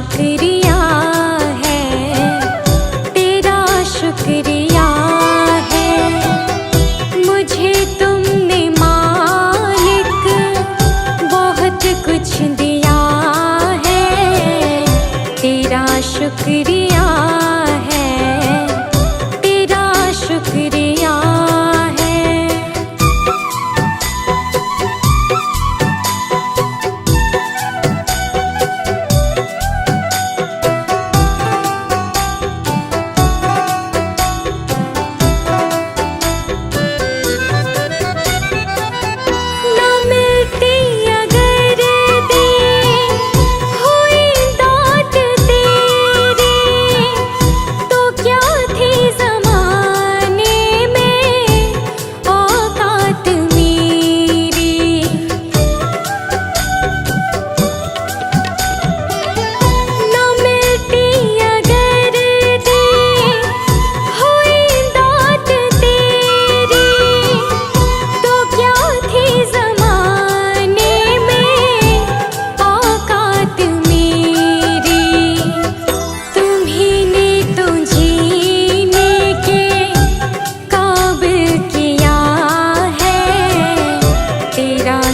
शुक्रिया है, तेरा शुक्रिया है। मुझे तुमने मालिक बहुत कुछ दिया है, तेरा शुक्रिया है, तेरा शुक्रिया है।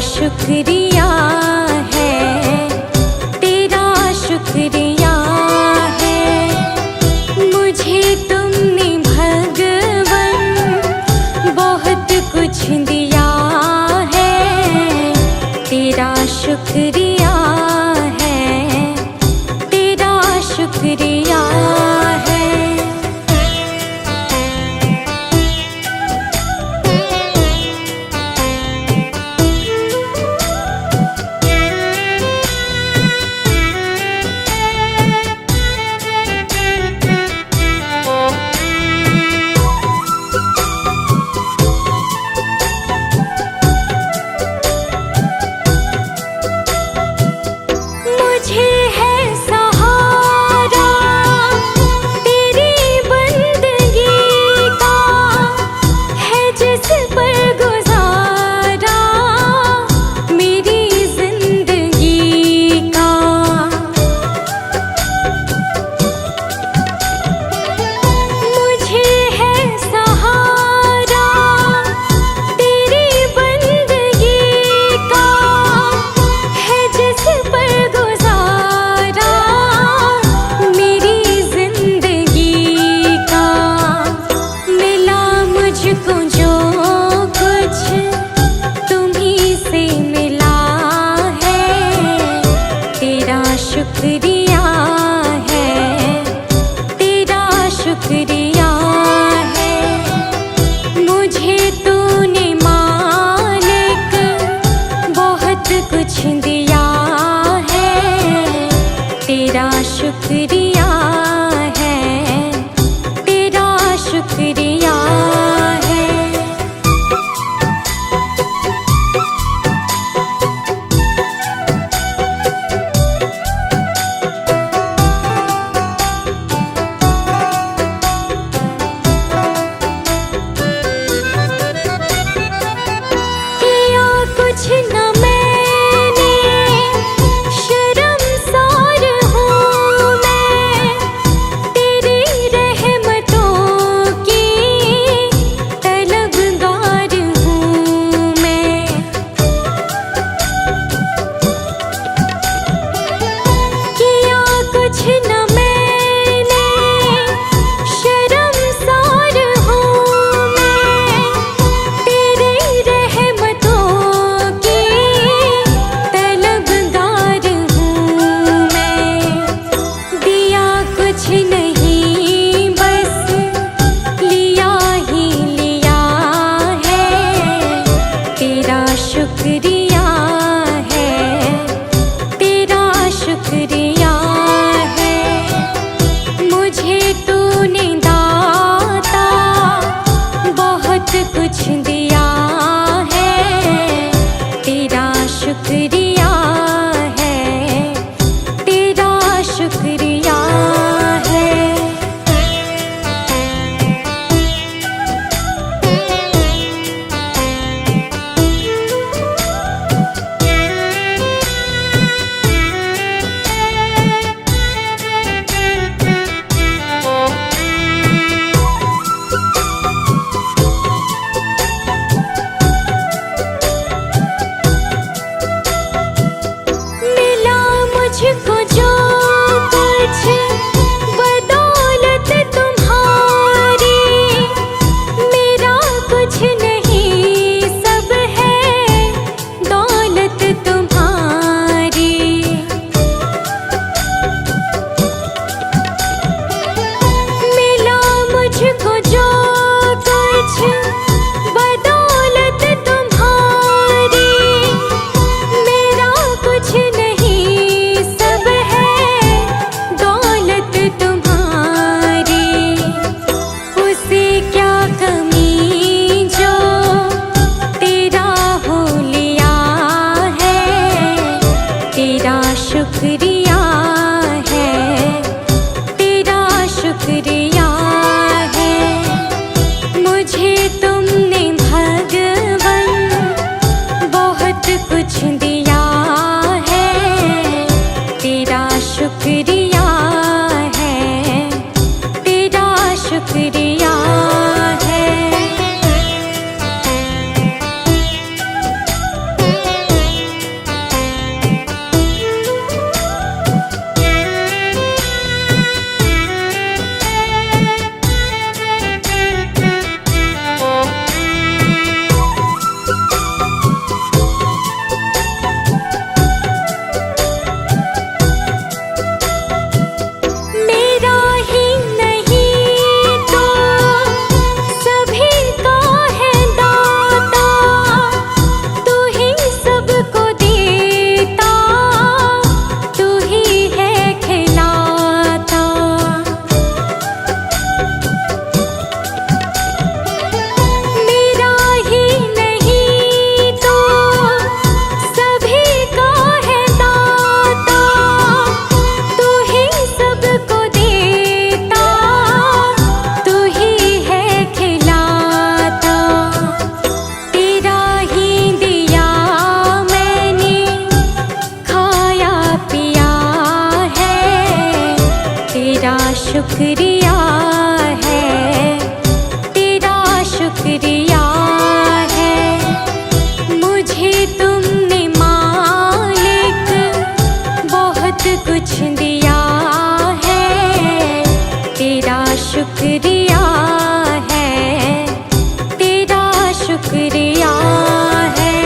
शुक्रिया है, तेरा शुक्रिया है। मुझे तुमने भगवन बहुत कुछ दिया है, तेरा शुक्रिया है, तेरा शुक्रिया है। शुक्रिया है, तेरा शुक्रिया है। मुझे तूने मालिक बहुत कुछ दिया है, तेरा शुक्रिया है, तेरा शुक्रिया है। शुक्रिया है, तेरा शुक्रिया है। मुझे तूने दाता बहुत कुछ दिया है, तेरा शुक्रिया है, तेरा शुक्रिया है। तेरा शुक्रिया है, तेरा शुक्रिया है। मुझे तुमने मालिक बहुत कुछ दिया है, तेरा शुक्रिया है, तेरा शुक्रिया है।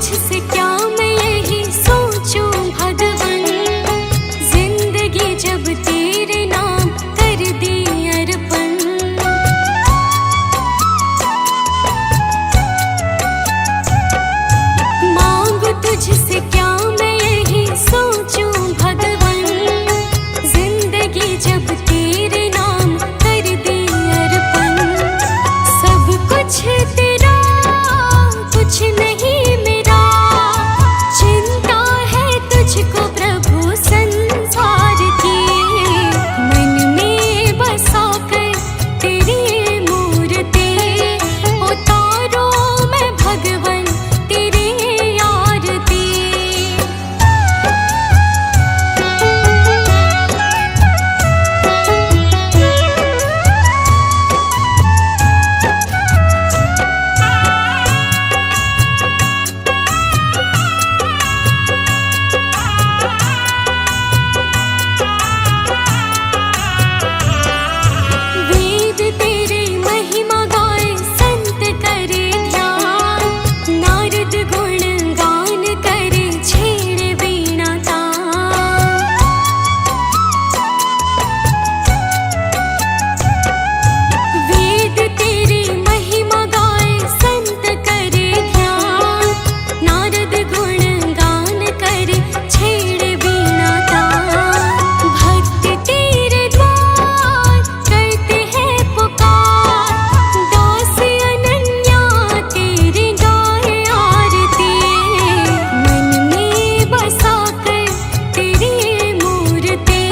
तुझसे क्या मैं यही सोचूं भगवन, जिंदगी जब तेरे नाम कर दी अर्पण। मांगू तुझसे क्या मैं यही सोचूं भगवन, जिंदगी जब तेरे नाम कर दी अर्पण। सब कुछ तेरा कुछ नहीं मेरा, चिंता है तुझको प्रभु संसार की। मन में बसा कर तेरी मूर्ति, उतारो मैं भगवन तेरी आरती। वेद तेरे महिमा गाए संत करे ध्यान, नारद गुण गान करे छेड़े वीणा तान। वेद तेरे महिमा गाए संत करे ध्यान, नारद गुण गान करे छेड़े वीणा तान। भक्त तेरे द्वार करते हैं पुकार, दास अनन्या तेरी गाए आरती। मन में बसा कर तेरी मूर्ति,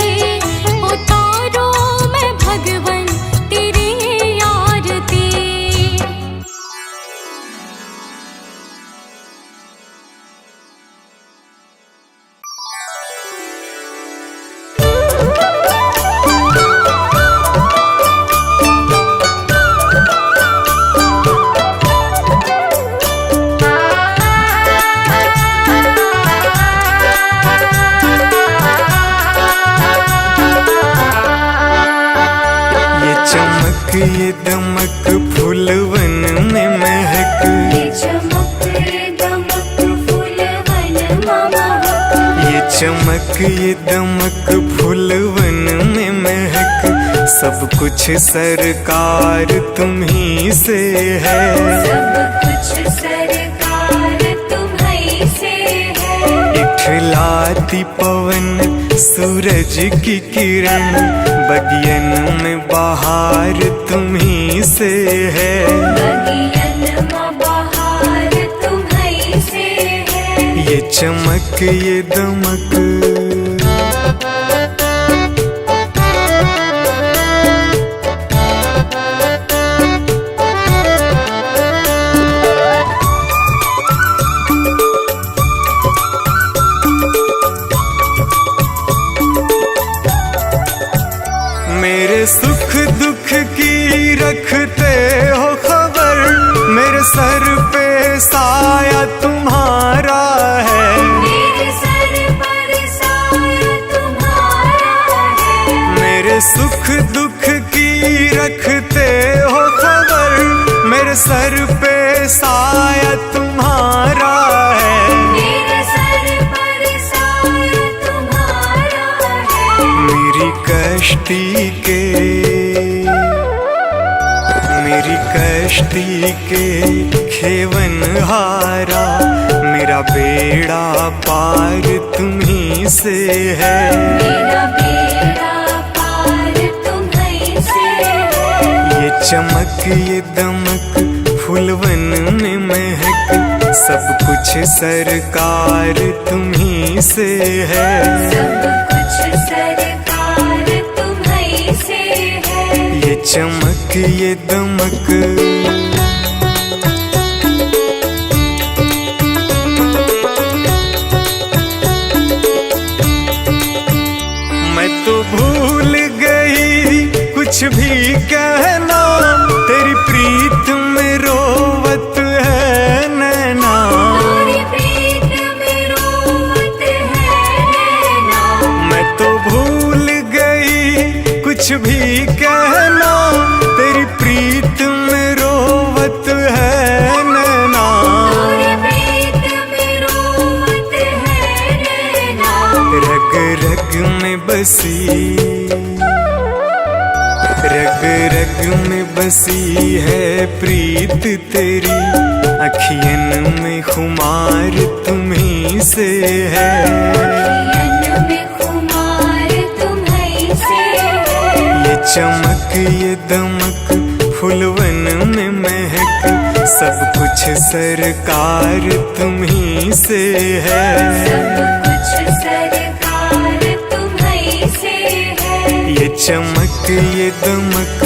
उतारो मैं भगवन तेरी आरती। ये चमक ये दमक फूलवन में महक, ये चमक ये दमक फूलवन महक। ये चमक ये दमक फूलवन में महक। सब कुछ सरकार तुम्ही से है, सब कुछ सरकार तुम्हीं से है। इठलाती पवन सूरज की किरण, बगियन में बहार तुम्ही से है। बगियन में बहार तुम्हीं से है। ये चमक ये दमक मेरे सुख दुख की रखते हो खबर, मेरे सर पे साया तुम्हारा है। मेरे सर पर साया तुम्हारा है। मेरे सुख दुख की रखते हो खबर, मेरे सर पे साया तुम्हारा है। मेरे सर पर साया तुम्हारा है। मेरी कश्ती के खेवन हारा, मेरा बेड़ा पार तुम्ही से है। मेरा बेड़ा पार तुम्हीं से है। ये चमक ये दमक फूलवन में महक, सब कुछ सरकार तुम्ही से है। सब कुछ सरकार तुम्हीं से है। ये चमक ये दमक मैं तो भूल गई कुछ भी कहना, तेरी प्रीत में रोवत है नैना। तेरी प्रीत में रोवत है नैना। मैं तो भूल गई कुछ भी कहना, तेरी प्रीत में रो बसी, रग रग में बसी है प्रीत तेरी, अखियन में खुमार तुम्हीं से है। अखियन में खुमार तुम्हीं से है। ये चमक ये दमक फुलवन में महक, सब कुछ सरकार तुम्हीं से है। सब कुछ सरकार तुम्हीं से है। ये चमक ये दमक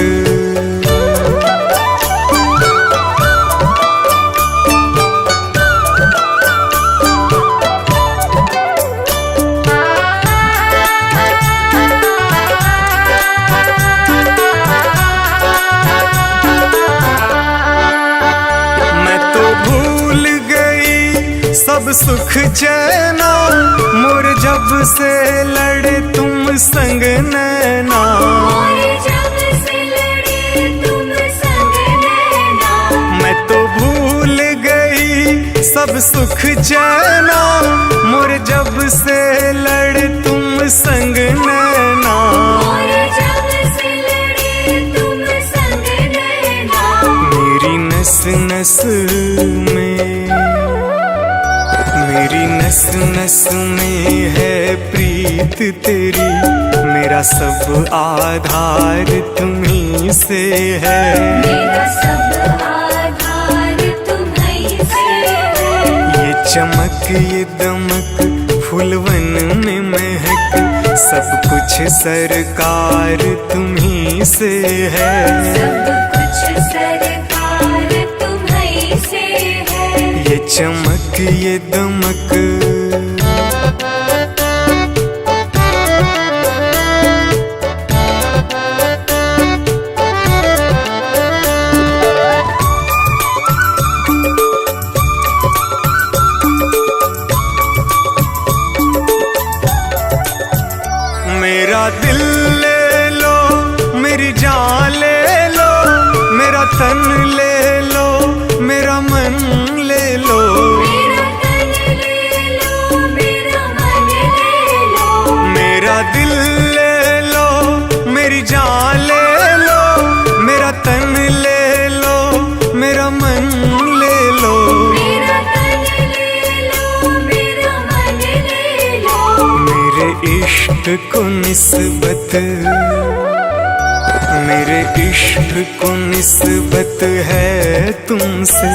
सब सुख चैना, मोर जब से लड़े तुम संग नैना। मोर जब से लड़े तुम संग नैना। मैं तो भूल गई सब सुख चैना, मोर जब से लड़े तुम संग नैना। मोर जब से लड़े तुम संग नैना। मेरी नस नस में, मेरी नस नस में है प्रीत तेरी, मेरा सब आधार तुम्हीं से है। मेरा सब आधार तुम्हीं से है। ये चमक ये दमक फुलवन में महक, सब कुछ सरकार तुम्हीं से है। सब कुछ सरकार तुम्हीं से है। ये चमक ये दमक मेरा दिल ले लो, मेरी जान ले लो, मेरा तन ले लो, मेरा मन ले लो। मेरा तन ले लो, मेरा मन ले लो। मेरा दिल ले लो, मेरी जान ले लो, मेरा तन ले लो, मेरा मन ले लो। मेरा तन ले लो, मेरा मन ले लो। मेरे इश्क को निस्बत, मेरे इश्क को निस्बत है तुमसे,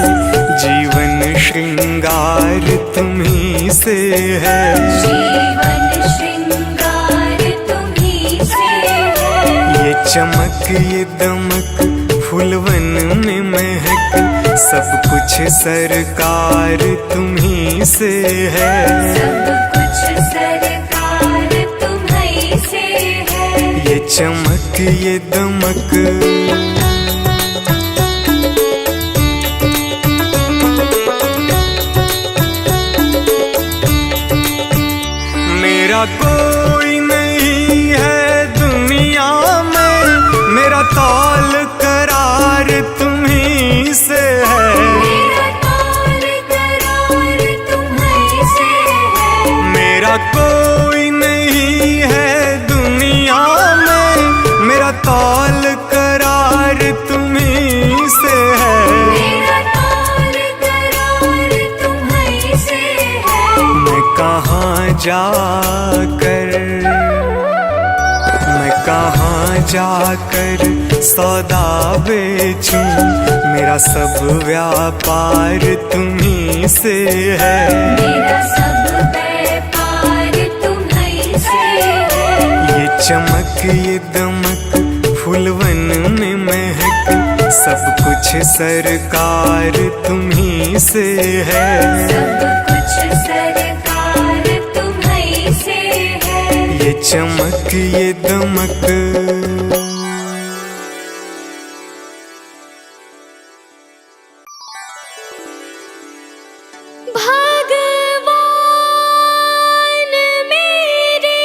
जीवन श्रृंगार तुम्हीं से है। जीवन श्रृंगार तुम्हीं से है। ये चमक ये दमक फुलवन में महक, सब कुछ सरकार तुम्हीं से है। सब कुछ सरकार तुम्हीं से है। ये चमक ये दमक मेरा कोई नहीं है दुनिया में, मेरा तौल करार तुम्हीं से है। मेरा तौल करार तुम्हीं से है। मेरा कोई नहीं है दुनिया में, मेरा तौल करार तुम्हीं से है। मेरा तौल करार तुम्हीं से है। मैं कहाँ जाकर, मैं कहाँ जाकर सौदा बेचूं, मेरा सब व्यापार तुम्हीं से है। मेरा सब व्यापार तुम्हीं से है। ये चमक ये दमक फुलवन में महक, सब कुछ सरकार तुम्हीं से है। सब कुछ सरकार तुम्हीं से है। ये चमक ये दमक भगवान मेरे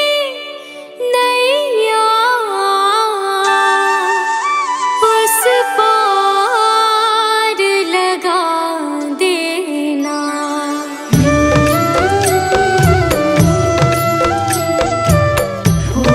नैया उस पार लगा देना। हो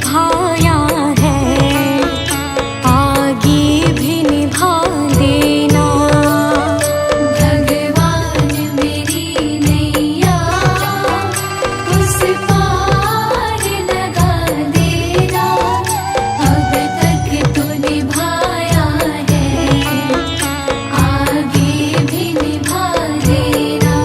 निभाया है, आगे भी निभा देना। भगवान मेरी नैया उस पार लगा देना, अब तक तो निभाया है, आगे भी निभा देना।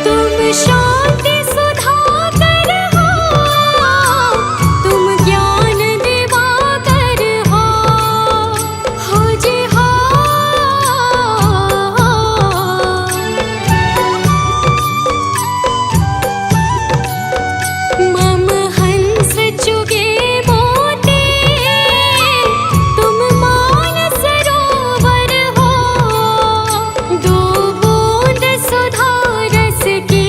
तुम शांति सुधाकर हो, तुम ज्ञान दिवाकर हो जी हो। मम हंस चुगे मोती, तुम मानस सरोवर हो, दो बूंद सुधा रस की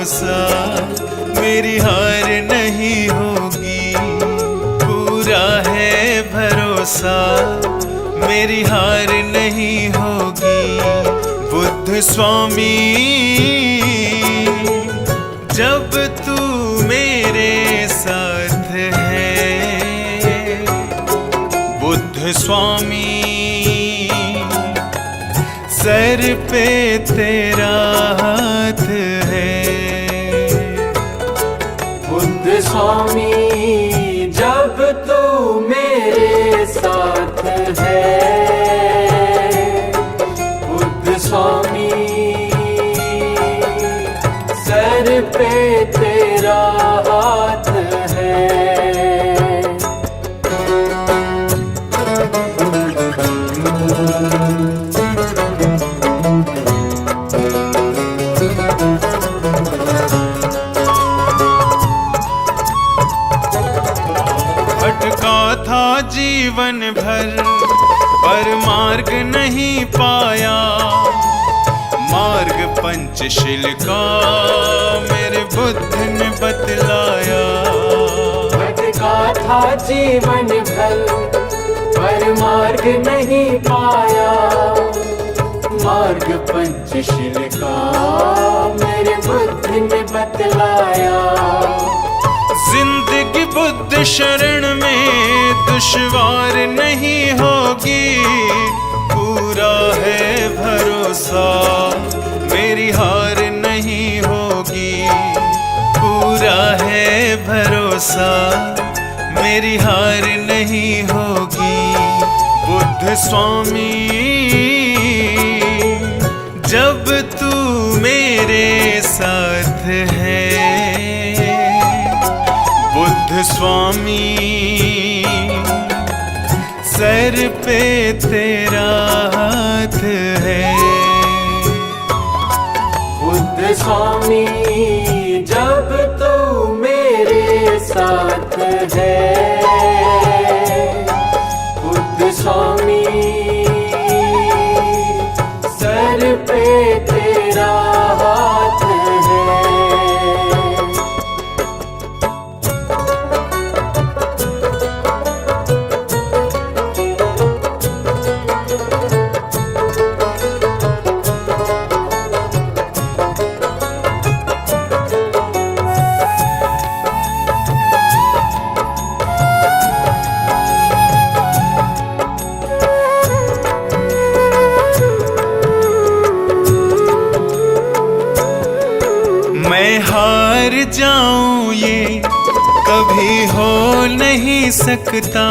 भरोसा, मेरी हार नहीं होगी। पूरा है भरोसा, मेरी हार नहीं होगी। बुद्ध स्वामी जब तू मेरे साथ है, बुद्ध स्वामी सर पे तेरा हाथ है। बुद्ध स्वामी जब तू मेरे साथ है, बुद्ध स्वामी सर पे तेरा हाथ है। भटका था जीवन भर पर मार्ग नहीं पाया, मार्ग पंचशील का मेरे बुद्ध ने बतलाया। भटका था जीवन भर पर मार्ग नहीं पाया, मार्ग पंचशील का मेरे बुद्ध ने बतलाया। जिंदगी बुद्ध शरण में दुश्वार नहीं होगी। पूरा है भरोसा, मेरी हार नहीं होगी। पूरा है भरोसा, मेरी हार नहीं होगी। बुद्ध स्वामी जब तू मेरे साथ है, बुद्ध स्वामी सर पे तेरा हाथ है। बुद्ध स्वामी जब तू मेरे साथ है, बुद्ध स्वामी सर पे तेरा हाथ है। मैं हार जाऊं ये कभी हो नहीं सकता।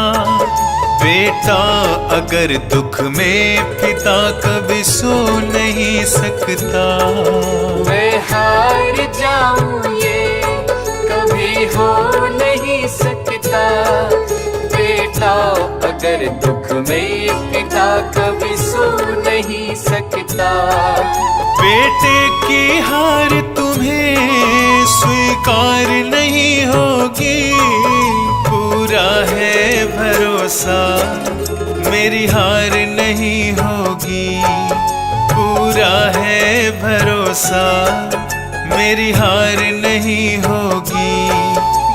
बेटा अगर दुख में पिता कभी सो नहीं सकता। मैं हार जाऊं ये कभी हो नहीं सकता। बेटा अगर दुख में पिता कभी सो नहीं सकता। बेटे की हार तुम्हें स्वीकार नहीं होगी। पूरा है भरोसा, मेरी हार नहीं होगी। पूरा है भरोसा, मेरी हार नहीं होगी।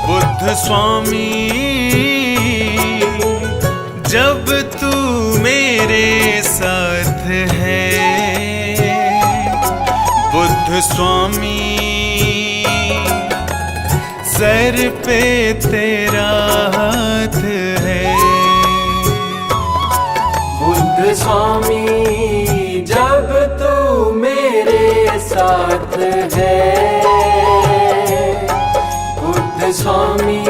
बुद्ध स्वामी जब तू मेरे साथ है, बुद्ध स्वामी सर पे तेरा हाथ है। बुद्ध स्वामी जब तू मेरे साथ है, बुद्ध स्वामी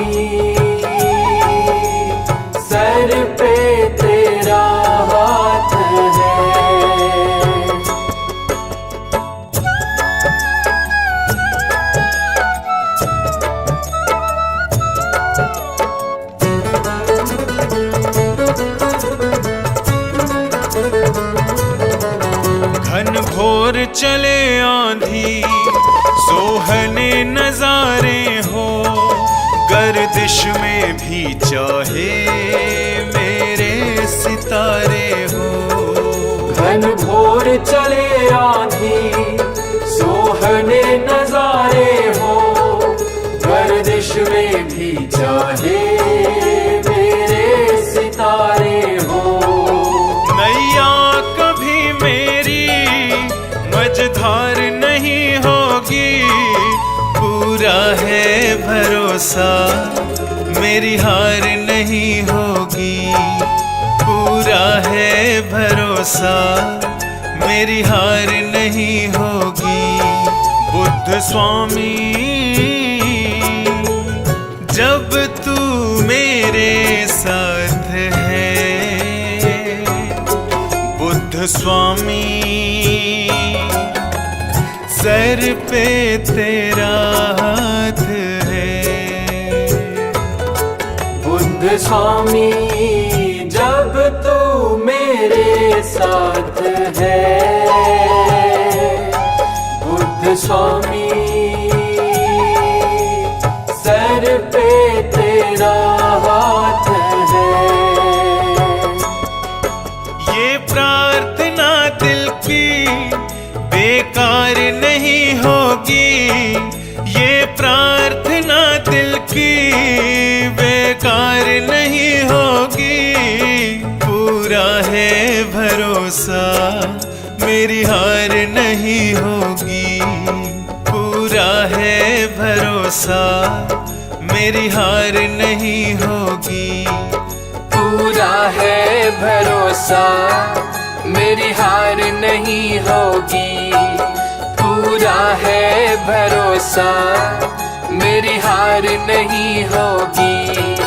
सर पे तेरा हाथ है। घन घोर चले आंधी, सोहने नजारे हो। गर्दिश में भी चाहे मेरे सितारे हो। घन घोर चले आंधी, सोहने नजारे हो। नैया कभी मेरी मझधार नहीं होगी, पूरा है भरोसा मेरी हार नहीं होगी, पूरा है भरोसा मेरी हार नहीं होगी। बुद्ध स्वामी जब तू मेरे साथ है, बुद्ध स्वामी सर पे तेरा हाथ है। बुद्ध स्वामी जब तू मेरे साथ है, बुद्ध स्वामी सर पे तेरा हाथ है। ये प्रार्थना दिल की बेकार नहीं होगी, ये प्रार्थना दिल की बेकार नहीं होगी। पूरा है भरोसा मेरी हार नहीं होगी, पूरा है भरोसा मेरी हार नहीं होगी। पूरा है भरोसा मेरी हार नहीं होगी, पूरा है भरोसा मेरी हार नहीं होगी।